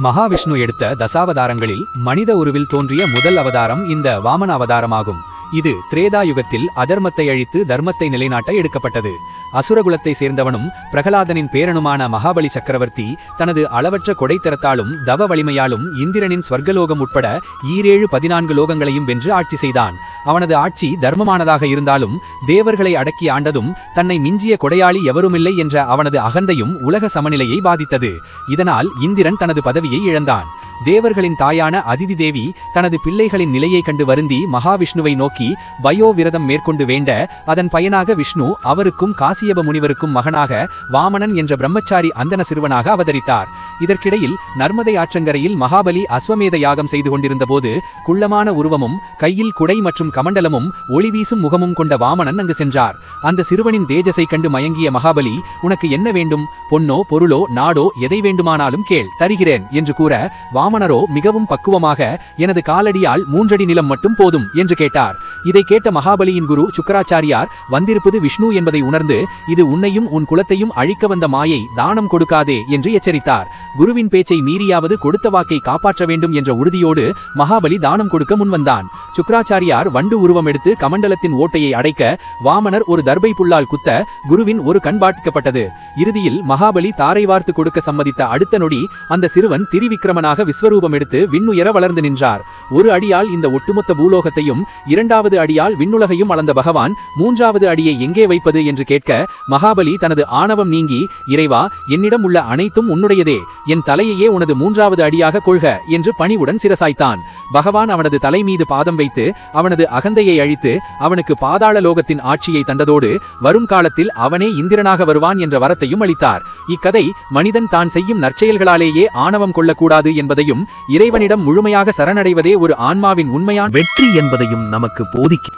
மகாவிஷ்ணு எடுத்த தசாவதாரங்களில் மனித உருவில் தோன்றிய முதல் அவதாரம் இந்த வாமன அவதாரமாகும். இது திரேதா யுகத்தில் அதர்மத்தை அழித்து தர்மத்தை நிலைநாட்ட எடுக்கப்பட்டது. அசுரகுலத்தை சேர்ந்தவனும் பிரகலாதனின் பேரனுமான மகாபலி சக்கரவர்த்தி தனது அளவற்ற கொடைத்தரத்தாலும் தவ வலிமையாலும் இந்திரனின் ஸ்வர்கலோகம் உட்பட 14 லோகங்களையும் வென்று ஆட்சி செய்தான். அவனது ஆட்சி தர்மமானதாக இருந்தாலும் தேவர்களை அடக்கி ஆண்டதும் தன்னை மிஞ்சிய கொடையாளி எவருமில்லை என்ற அவனது அகந்தையும் உலக சமநிலையை பாதித்தது. இதனால் இந்திரன் தனது பதவியை இழந்தான். தேவர்களின் தாயான அதிதி தேவி தனது பிள்ளைகளின் நிலையை கண்டு வருந்தி மகாவிஷ்ணுவை நோக்கி பயோ விரதம் மேற்கொண்டு வேண்ட, அதன் பயனாக விஷ்ணு அவருக்கும் காசியப முனிவருக்கும் மகனாக வாமனன் என்ற பிரம்மச்சாரி அந்தன சிறுவனாக அவதரித்தார். இதற்கிடையில் நர்மதை ஆற்றங்கரையில் மகாபலி அஸ்வமேத யாகம் செய்து கொண்டிருந்த போது குள்ளமான உருவமும் கையில் குடை மற்றும் கமண்டலமும் ஒளிவீசும் முகமும் கொண்ட வாமனன் அங்கு சென்றார். அந்த சிறுவனின் தேஜஸை கண்டு மயங்கிய மகாபலி, உனக்கு என்ன வேண்டும்? பொன்னோ பொருளோ நாடோ எதை வேண்டுமானாலும் கேள், தருகிறேன் என்று கூற, வாமனரோ மிகவும் பக்குவமாக, எனது காலடியால் 3 அடி நிலம் மட்டும் போதும் என்று கேட்டார். இதை கேட்ட மகாபலியின் குரு சுக்கராச்சாரியார், வந்திருப்பது விஷ்ணு என்பதை உணர்ந்து, இது உன்னையும் உன் குலத்தையும் அழிக்க வந்த மாயை, தானம் கொடுக்காதே என்று எச்சரித்தார். குருவின் பேச்சை மீறியாவது கொடுத்த வாக்கை காப்பாற்ற வேண்டும் என்ற உறுதியோடு மகாபலி தானம் கொடுக்க முன்வந்தான். சுக்கராச்சாரியார் வண்டு உருவம் எடுத்து கமண்டலத்தின் ஓட்டையை அடைக்க, வாமனர் ஒரு தர்பை புல்லால் குத்த குருவின் ஒரு கண் பாதிக்கப்பட்டது. இறுதியில் மகாபலி தாரை வார்த்து கொடுக்க சம்மதித்த அடுத்த நொடி அந்த சிறுவன் திரிவிக்ரமனாக விஸ்வரூபம் எடுத்து விண்ணுயர வளர்ந்து நின்றார். ஒரு அடியால் இந்த ஒட்டுமொத்த பூலோகத்தையும், 2வது அடியால் விண்ணுலகையும் அளந்த பகவான் 3வது அடியை எங்கே வைப்பது என்று கேட்க, மகாபலி தனது ஆணவம் நீங்கி, இறைவா, என்னிடம் உள்ள அனைத்தும் உன்னுடையதே, என் தலையையே உனது 3வது அடியாக கொள்க என்று பணிவுடன் சிரசாய்த்தான். பகவான் அவனது தலை மீது பாதம் வைத்து அவனது அகந்தையை அழித்து அவனுக்கு பாதாள லோகத்தின் ஆட்சியை தந்ததோடு வரும் காலத்தில் அவனே இந்திரனாக வருவான் என்ற வரத்தையும் அளித்தார். இக்கதை மனிதன் தான் செய்யும் நற்செயல்களாலேயே ஆணவம் கொள்ளக்கூடாது என்பதையும், இறைவனிடம் முழுமையாக சரணடைவதே ஒரு ஆன்மாவின் உண்மையான வெற்றி என்பதையும் நமக்கு போதிக்கும்.